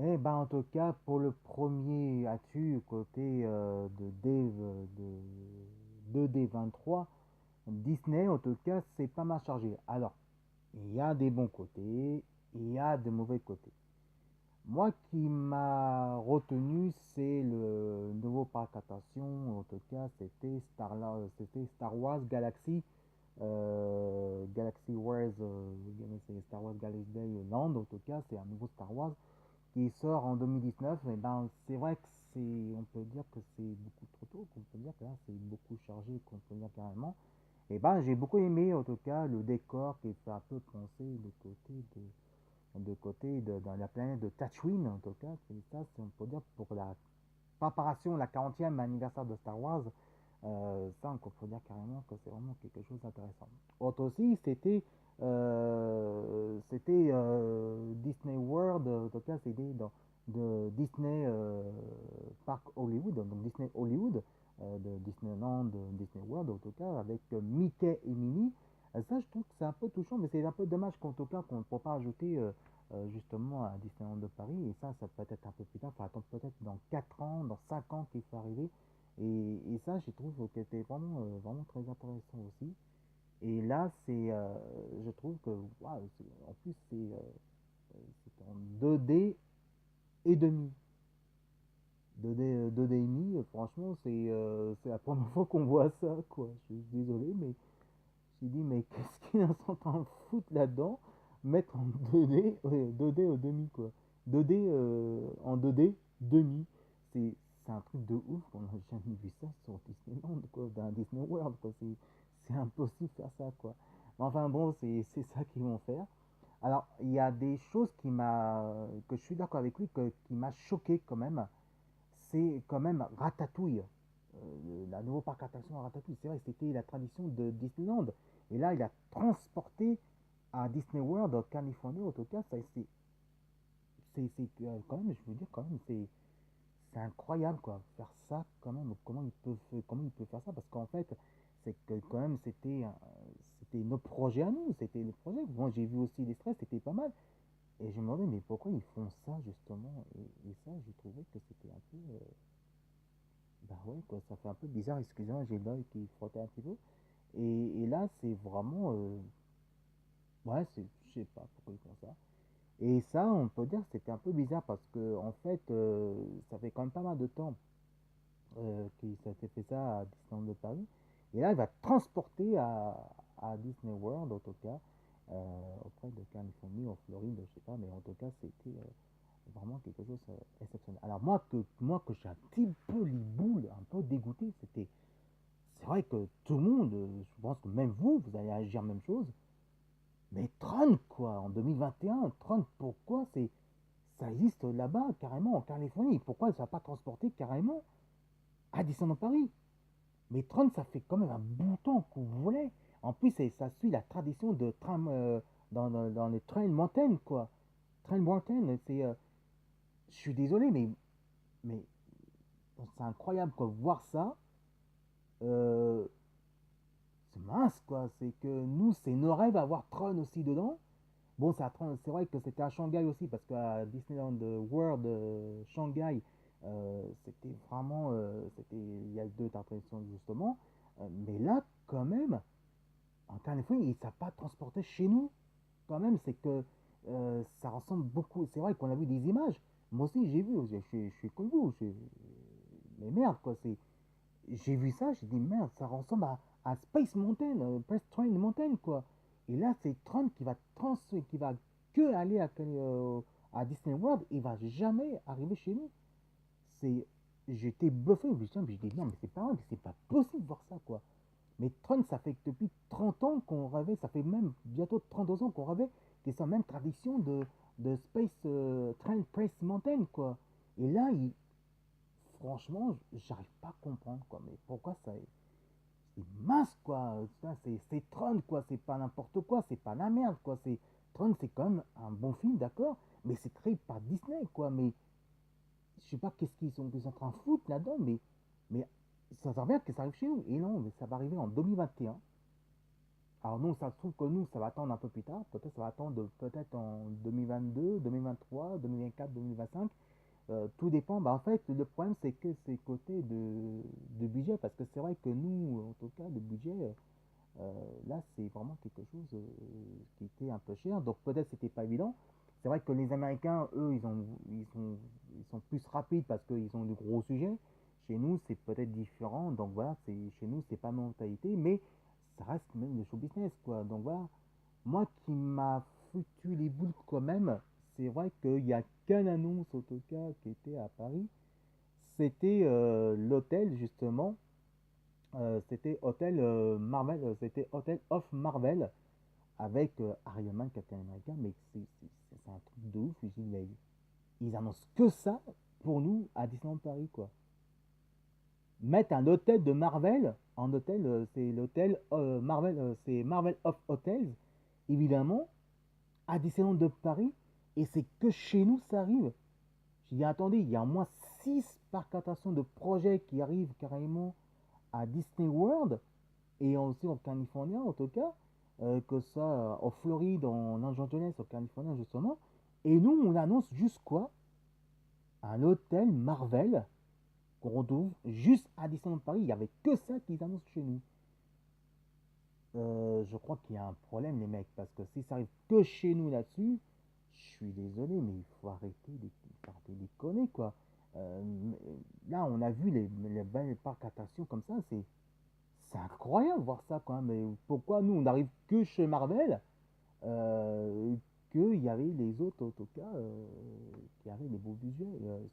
Eh ben, en tout cas, pour le premier actu côté de Dave de D23, Disney, en tout cas, c'est pas mal chargé. Alors, il y a des bons côtés, il y a des mauvais côtés. Moi qui m'a retenu, c'est le nouveau parc attraction. En tout cas, c'était Star Wars Galaxy, Galaxy Wars, c'est Star Wars Galaxy Day Land. En tout cas, c'est un nouveau Star Wars qui sort en 2019. Et ben, c'est vrai que on peut dire que c'est beaucoup trop tôt, qu'on peut dire que là, c'est beaucoup chargé, qu'on peut dire carrément. Et ben, j'ai beaucoup aimé, en tout cas, le décor qui fait un peu penser dans la planète de Tatooine, en tout cas. C'est ça, on peut dire, pour la préparation, la 40e anniversaire de Star Wars. Ça, on peut dire carrément que c'est vraiment quelque chose d'intéressant. Autre aussi, Disney World, en tout cas, c'était de Disney Park Hollywood, donc Disney Hollywood, de Disneyland, de Disney World, en tout cas, avec Mickey et Minnie. Ça, je trouve que c'est un peu touchant, mais c'est un peu dommage qu'en tout cas, qu'on ne peut pas ajouter justement à Disneyland de Paris. Et ça peut être un peu plus tard, il faut attendre peut-être dans 4 ans, dans 5 ans qu'il faut arriver. Et ça, je trouve que c'était vraiment très intéressant aussi. Et là, je trouve que, waouh, en plus, c'est en 2D et demi. 2D et demi, franchement, c'est la première fois qu'on voit ça, quoi. Je suis désolé, mais j'ai dit, mais qu'est-ce qu'ils sont en train de foutre là-dedans? Mettre en 2D, ouais, 2D au demi, quoi. 2D en 2D, demi. C'est, c'est un truc de ouf, on n'a jamais vu ça sur Disneyland, quoi, dans Disney World, quoi. C'est impossible de faire ça, quoi. Mais enfin bon, c'est ça qu'ils vont faire. Alors, il y a des choses que je suis d'accord avec lui, qui m'a choqué quand même. C'est quand même Ratatouille. La nouveau parc attraction à Ratatouille. C'est vrai que c'était la tradition de Disneyland. Et là, il a transporté à Disney World en Californie. En tout cas, quand même, je veux dire, quand même, c'est incroyable, quoi. Faire ça, quand même. Comment il peut faire ça? Parce qu'en fait, c'est que quand même, c'était nos projets à nous. C'était les projets. Moi, j'ai vu aussi les stress, c'était pas mal. Et je me demandais, mais pourquoi ils font ça, justement? Et ça, j'ai trouvé que c'était un peu. Bah ouais, quoi, ça fait un peu bizarre, excusez-moi, j'ai l'œil qui frottait un petit peu. Et là, c'est vraiment. Ouais, je sais pas pourquoi ils font ça. Et ça, on peut dire que c'était un peu bizarre parce que, en fait, ça fait quand même pas mal de temps qu'il s'était fait ça à Disneyland de Paris. Et là, il va transporter à Disney World, en tout cas, auprès de Californie, en Floride, je sais pas, mais en tout cas, c'était vraiment quelque chose d'exceptionnel. Alors, moi que je suis un petit peu liboule, un peu dégoûté, c'est vrai que tout le monde, je pense que même vous allez agir la même chose. Mais Tron, quoi, en 2021, Tron, pourquoi ça existe là-bas, carrément, en Californie? Pourquoi ça ne va pas transporter carrément à Disneyland Paris? Mais Tron, ça fait quand même un bout de temps qu'on voulait. En plus, ça suit la tradition de tram dans les Trail Mountain, quoi. Trail Mountain, je suis désolé, mais c'est incroyable, quoi, voir ça. Euh, c'est mince, quoi. C'est que nous, c'est nos rêves avoir Tron aussi dedans. Bon, c'est vrai que c'était à Shanghai aussi, parce qu'à Disneyland World Shanghai, il y a deux attractions justement. Mais là, quand même, en Californie, ils ne savent pas transporter chez nous. Quand même, c'est que ça ressemble beaucoup. C'est vrai qu'on a vu des images. Moi aussi, j'ai vu, je suis comme vous. Mais merde, quoi. J'ai vu ça, j'ai dit merde, ça ressemble à Space Mountain, Press Train Mountain, quoi. Et là, c'est Tron qui va que aller à Disney World, il va jamais arriver chez nous. C'est, j'étais bluffé, je dis non, mais c'est pas vrai, c'est pas possible de voir ça, quoi. Mais Tron, ça fait depuis 30 ans qu'on rêvait, ça fait même bientôt 32 ans qu'on rêvait que c'est la même tradition de Space Train Press Mountain, quoi. Et là, franchement, j'arrive pas à comprendre, quoi. Mais pourquoi ça, c'est mince, quoi. C'est Tron, quoi. C'est pas n'importe quoi. C'est pas la merde, quoi. Tron, c'est quand même un bon film, d'accord. Mais c'est créé par Disney, quoi. Mais je sais pas qu'est-ce qu'ils sont en train de foutre là-dedans. Mais ça serait bien que ça arrive chez nous. Et non, mais ça va arriver en 2021. Alors nous, ça se trouve que nous, ça va attendre un peu plus tard. Peut-être ça va attendre peut-être en 2022, 2023, 2024, 2025. Tout dépend. Bah, en fait, le problème, c'est que c'est côté de budget. Parce que c'est vrai que nous, en tout cas, le budget, là, c'est vraiment quelque chose qui était un peu cher. Donc peut-être c'était pas évident. C'est vrai que les Américains, eux, ils sont plus rapides parce qu'ils ont de gros sujets. Chez nous, c'est peut-être différent. Donc voilà, chez nous, c'est pas ma mentalité, mais ça reste quand même le show business, quoi. Donc voilà, moi qui m'a foutu les boules quand même, c'est vrai qu'il n'y a qu'un annonce en tout cas qui était à Paris. C'était l'hôtel justement, c'était Hôtel Marvel, c'était Hôtel of Marvel avec Iron Man, Captain America, mais c'est un truc de ouf. Je dis, mais ils annoncent que ça pour nous à Disneyland Paris, quoi. Mettre un hôtel de Marvel, en hôtel, c'est l'hôtel Marvel, c'est Marvel of Hotels, évidemment, à Disneyland de Paris, et c'est que chez nous ça arrive. J'ai dit, attendez, il y a au moins 6 parcs d'attractions de projets qui arrivent carrément à Disney World, et aussi en Californie en tout cas, que ça en Floride, en Los Angeles, en Californie justement. Et nous, on annonce juste quoi? Un hôtel Marvel qu'on retrouve juste à Disneyland Paris. Il n'y avait que ça qu'ils annoncent chez nous. Je crois qu'il y a un problème, les mecs, parce que si ça arrive que chez nous là-dessus, je suis désolé, mais il faut arrêter de déconner, quoi. Euh, Là, on a vu les belles parcs d'attractions comme ça, c'est incroyable de voir ça, quoi. Mais pourquoi nous, on n'arrive que chez Marvel, euh, qu'il y avait les autres, en tout cas, qui avaient les beaux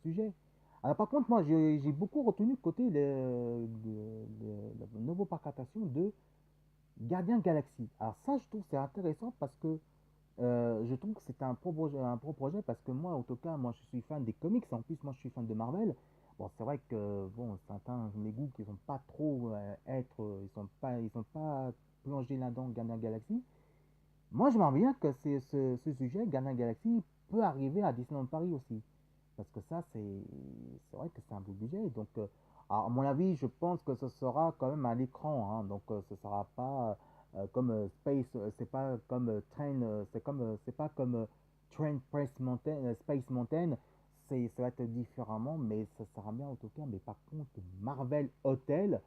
sujets. Alors, par contre, moi, j'ai beaucoup retenu côté le nouveau parc d'attractions de Gardien Galaxy. Alors ça, je trouve c'est intéressant parce que je trouve que c'est un pro projet parce que moi, en tout cas, moi, je suis fan des comics. En plus, moi, je suis fan de Marvel. Bon, c'est vrai que bon, certains mes goûts qui sont pas trop ils sont pas plongés là-dedans, Gardien Galaxy. Moi, je m'en bien que ce sujet, Gardien Galaxy, peut arriver à Disneyland Paris aussi. Parce que ça, c'est vrai que c'est un beau budget. Donc, à mon avis, je pense que ce sera quand même à l'écran, hein. Donc, ce sera pas comme Space, c'est pas comme Train, c'est pas comme Train Press Mountain, Space Mountain. Ça va être différemment, mais ça sera bien en tout cas. Mais par contre, Marvel Hotel,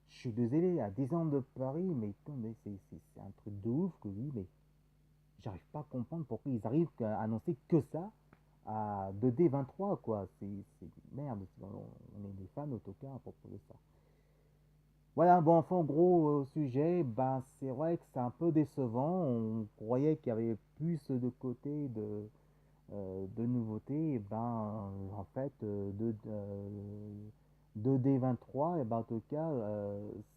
je suis désolé, à 10 ans de Paris, mais c'est un truc de ouf que oui, mais j'arrive pas à comprendre pourquoi ils arrivent à annoncer que ça à 2D23, quoi. Merde, on est des fans, en tout cas, à propos de ça. Voilà, bon, enfin, en gros, au sujet, ben, c'est vrai que c'est un peu décevant. On croyait qu'il y avait plus de côté de nouveautés. Et ben, en fait, 2D23, et ben, en tout cas,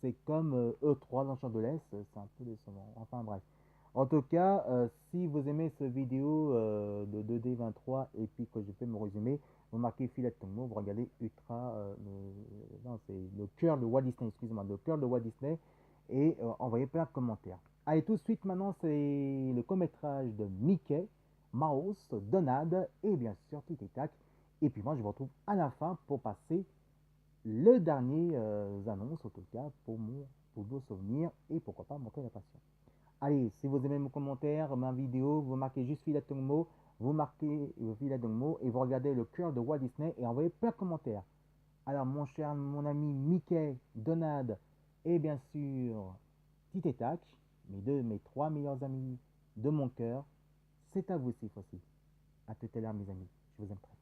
c'est comme E3 dans Champ de l'Est, c'est un peu décevant. Enfin, bref. En tout cas, si vous aimez ce vidéo de 2D23 et puis que je fais mon résumé, vous marquez Philette Tomo, vous regardez Ultra, non, c'est le cœur de Walt Disney, excusez-moi, le cœur de Walt Disney, et envoyez plein de commentaires. Allez, tout de suite, maintenant, c'est le court-métrage de Mickey, Mouse, Donald et bien sûr Tic et Tac. Et puis moi, je vous retrouve à la fin pour passer le dernier annonce, en tout cas, pour vos souvenirs et pourquoi pas montrer la passion. Allez, si vous aimez mon commentaire, ma vidéo, vous marquez juste Philette Tongmo, vous marquez Philette Tongmo et vous regardez le cœur de Walt Disney et envoyez plein de commentaires. Alors, mon ami Mickey, Donald et bien sûr Tic et Tac, mes trois meilleurs amis de mon cœur, c'est à vous cette fois-ci. À tout à l'heure, mes amis. Je vous aime très.